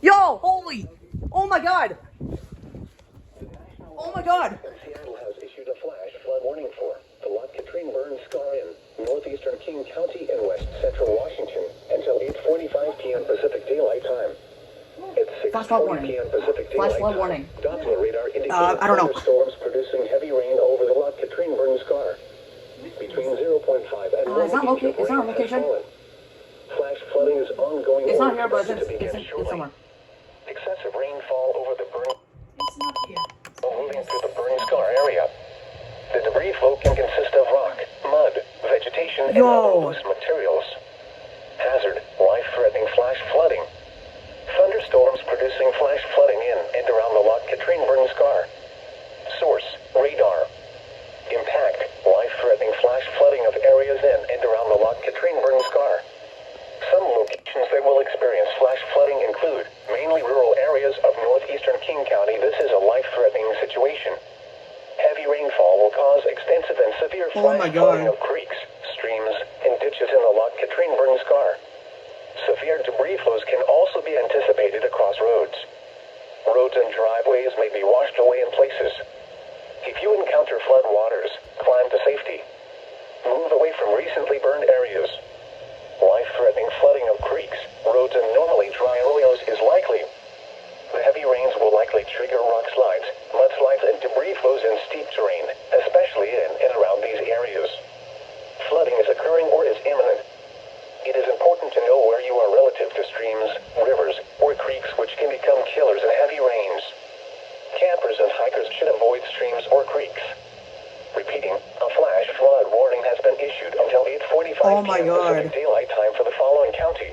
Yo, holy! Oh my god! Oh my god! Seattle has issued a flash flood warning for the Lot Katrine burn scar in northeastern King County and west central Washington until 8:45 p.m. Pacific Daylight Time. It's Flash flood 6:40 warning. p.m. Pacific Flash Daylight flood Time. warning. Doppler radar indicates I don't know. thunderstorms producing heavy rain over the Lot Katrine burn scar. Between 0.5 and 1 it's not inch of it's not rain has location. fallen. Flash flooding is ongoing. It's not or here, but expected to begin it's shortly. somewhere. Excessive rainfall over the burn. It's not here. Moving through the burn scar area. The debris flow can consist of rock, mud, vegetation, and other loose materials. Hazard, life-threatening flash flooding. Thunderstorms producing flash flooding in and around the Lot Katrine burn scar. Source, radar. Impact, life-threatening flash flooding of areas in and around the Lot Katrine burn scar. Some locations that will experience flash flooding include mainly rural areas of northeastern King County. This is a life-threatening situation. Heavy rainfall will cause extensive and severe flash flooding of creeks, streams, and ditches in the Lot Katrine burn scar. Severe debris flows can also be anticipated across roads. Roads and driveways may be washed away in places. If you encounter flood waters, climb to safety. Move away from recently burned areas. Life-threatening flooding of creeks, roads, and normally dry arroyos is likely. The heavy rains will likely trigger rock slides, mudslides, and debris flows in steep terrain, especially in and around these areas. Flooding is occurring or is imminent. It is important to know where you are relative to streams, rivers, or creeks, which can become killers in heavy rains. Campers and hikers should avoid streams or creeks. Repeating, a flash flood warning has been issued until 8:45 p.m. Pacific Daylight Time for the following county: